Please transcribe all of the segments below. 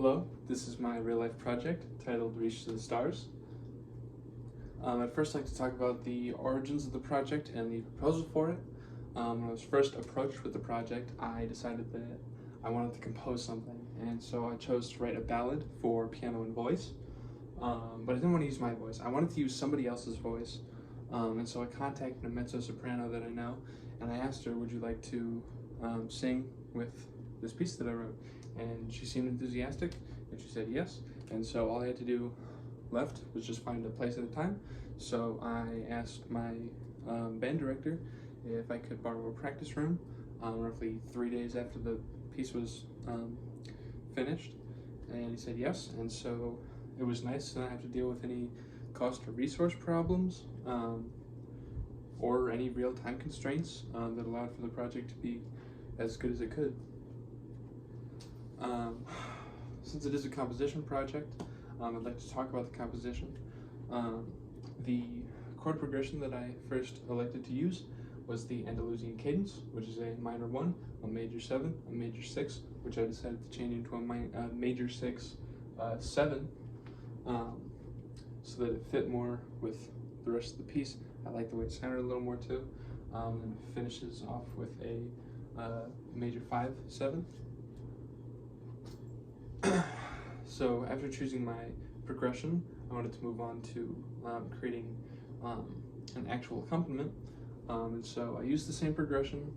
Hello, this is my real-life project titled Reach to the Stars. I'd first like to talk about the origins of the project and the proposal for it. When I was first approached with the project, I decided that I wanted to compose something, and so I chose to write a ballad for piano and voice. But I didn't want to use my voice. I wanted to use somebody else's voice, and so I contacted a mezzo-soprano that I know, and I asked her, would you like to sing with this piece that I wrote? And she seemed enthusiastic, and she said yes. And so all I had to do left was just find a place at a time. So I asked my band director if I could borrow a practice room roughly 3 days after the piece was finished, and he said yes. And so it was nice to not have to deal with any cost or resource problems or any real time constraints that allowed for the project to be as good as it could. Since it is a composition project, I'd like to talk about the composition. The chord progression that I first elected to use was the Andalusian cadence, which is a minor 1, a major 7, a major 6, which I decided to change into a major 6, 7, so that it fit more with the rest of the piece. I like the way it sounded a little more too. And it finishes off with a major 5, 7. So after choosing my progression, I wanted to move on to creating an actual accompaniment. And so I used the same progression,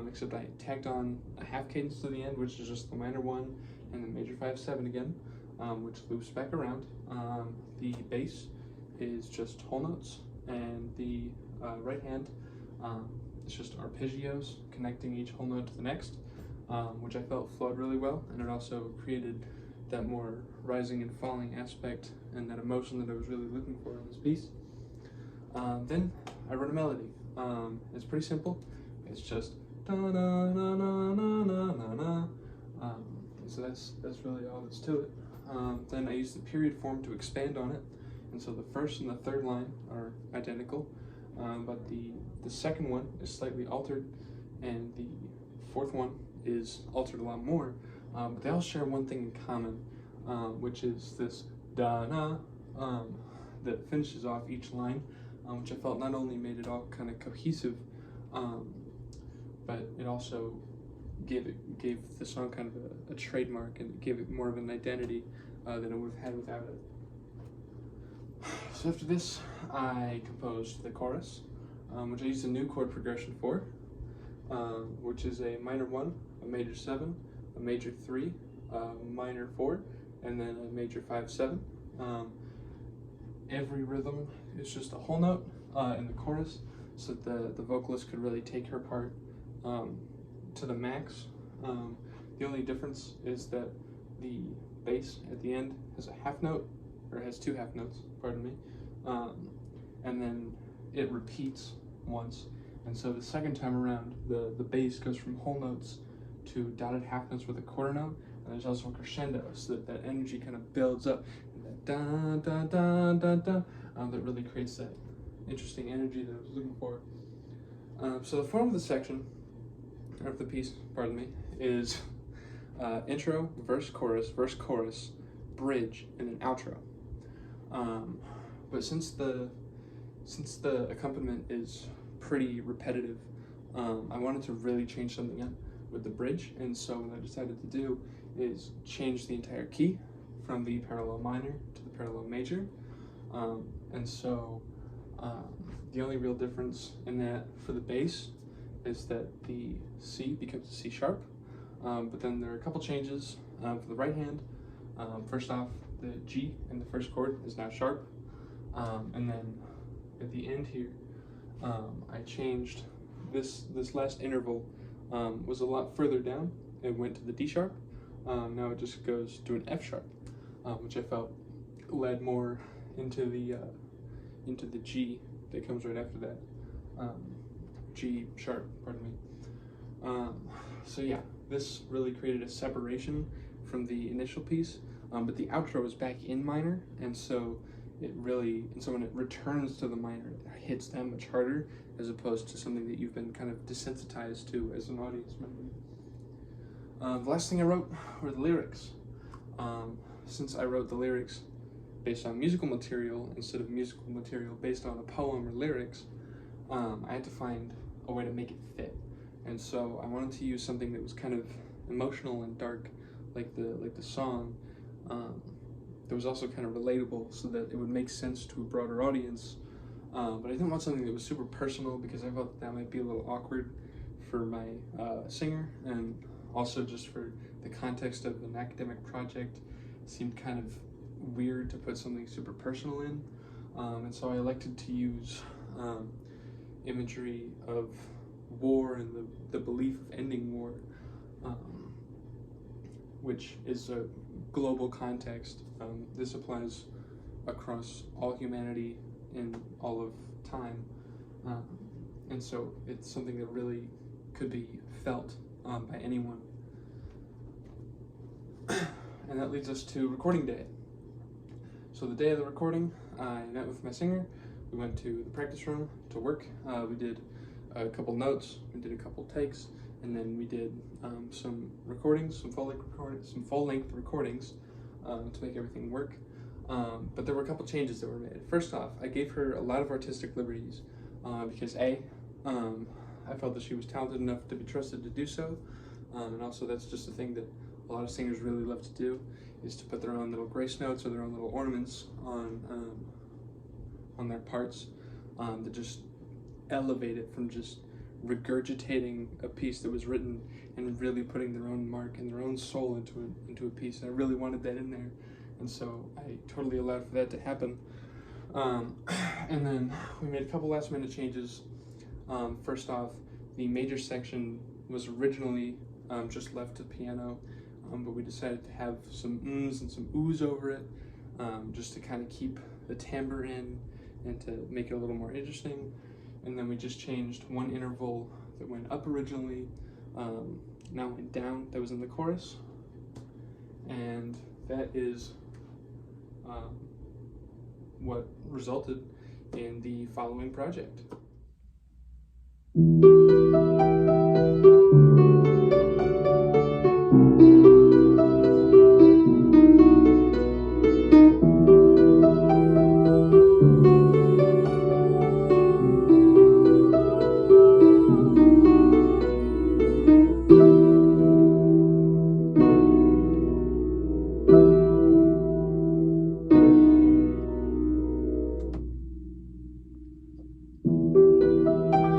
except I tacked on a half cadence to the end, which is just the minor 1 and the major 5, 7 again, which loops back around. The bass is just whole notes, and the right hand is just arpeggios connecting each whole note to the next, which I felt flowed really well, and it also created that more rising and falling aspect and that emotion that I was really looking for in this piece. Then I wrote a melody. It's pretty simple. It's just da na na na na na na na. So that's really all that's to it. Then I used the period form to expand on it, and so the first and the third line are identical, but the second one is slightly altered, and the fourth one is altered a lot more. But they all share one thing in common, which is this da-na that finishes off each line, which I felt not only made it all kind of cohesive, but it also gave the song kind of a trademark, and gave it more of an identity than it would have had without it. So after this, I composed the chorus, which I used a new chord progression for, which is a minor 1, a major 7, a major 3, a minor 4, and then a major 5, 7. Every rhythm is just a whole note in the chorus, so that the vocalist could really take her part to the max. The only difference is that the bass at the end has a half note, or has 2 half notes, pardon me, and then it repeats once. And so the second time around, the bass goes from whole notes to dotted half notes with a quarter note, and there's also a crescendo, so that energy kind of builds up, and that da da da da da, that really creates that interesting energy that I was looking for. So the form of the section, of the piece, pardon me, is intro, verse, chorus, bridge, and an outro. But since the accompaniment is pretty repetitive, I wanted to really change something up with the bridge, and so what I decided to do is change the entire key from the parallel minor to the parallel major. And so the only real difference in that for the bass is that the C becomes a C sharp, but then there are a couple changes for the right hand. First off, the G in the first chord is now sharp, and then at the end here, I changed this last interval was a lot further down. It went to the D sharp. Now it just goes to an F sharp, which I felt led more into the G that comes right after that. G sharp, pardon me. So yeah, this really created a separation from the initial piece, but the outro is back in minor, and so when it returns to the minor, it hits that much harder, as opposed to something that you've been kind of desensitized to as an audience member. The last thing I wrote were the lyrics. since I wrote the lyrics based on musical material instead of musical material based on a poem or lyrics, I had to find a way to make it fit. And so I wanted to use something that was kind of emotional and dark, like the song, that was also kind of relatable, so that it would make sense to a broader audience. But I didn't want something that was super personal, because I felt that might be a little awkward for my singer, and also just for the context of an academic project, it seemed kind of weird to put something super personal in. And so I elected to use imagery of war and the belief of ending war, which is a global context. This applies across all humanity in all of time, and so it's something that really could be felt by anyone. And that leads us to recording day. So the day of the recording, I met with my singer. We went to the practice room to work. We did a couple notes, we did a couple takes, and then we did some recordings, some full-length recordings to make everything work. But there were a couple changes that were made. First off, I gave her a lot of artistic liberties because I felt that she was talented enough to be trusted to do so, and also that's just a thing that a lot of singers really love to do, is to put their own little grace notes or their own little ornaments on their parts that just elevate it from just regurgitating a piece that was written and really putting their own mark and their own soul into a piece. And I really wanted that in there, and so I totally allowed for that to happen. And then we made a couple last minute changes. First off, the major section was originally just left to piano, but we decided to have some ums and some oohs over it, just to kind of keep the timbre in and to make it a little more interesting. And then we just changed one interval that went up originally, now went down, that was in the chorus. And that is what resulted in the following project.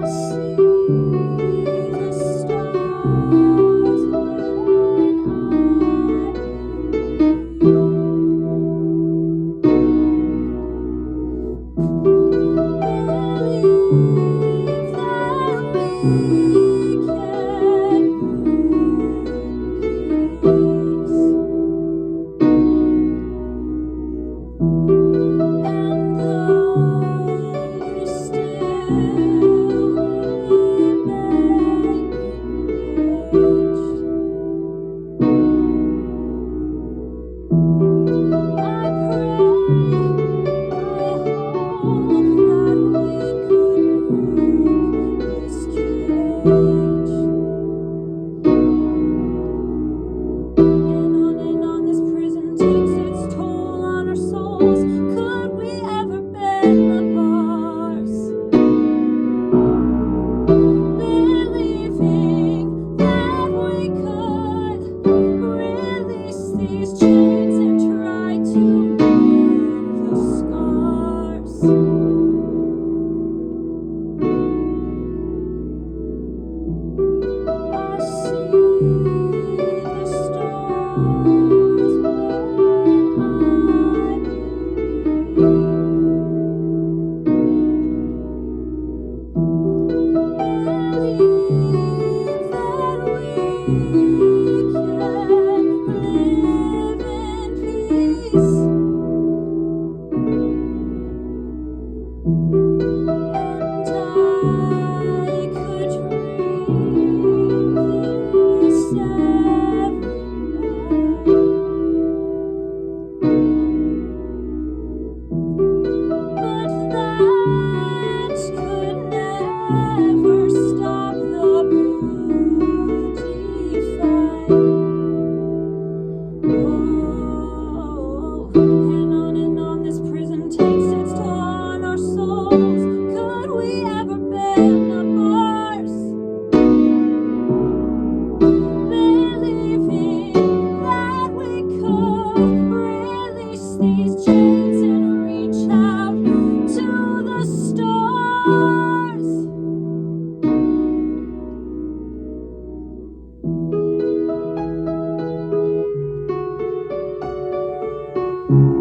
I see much.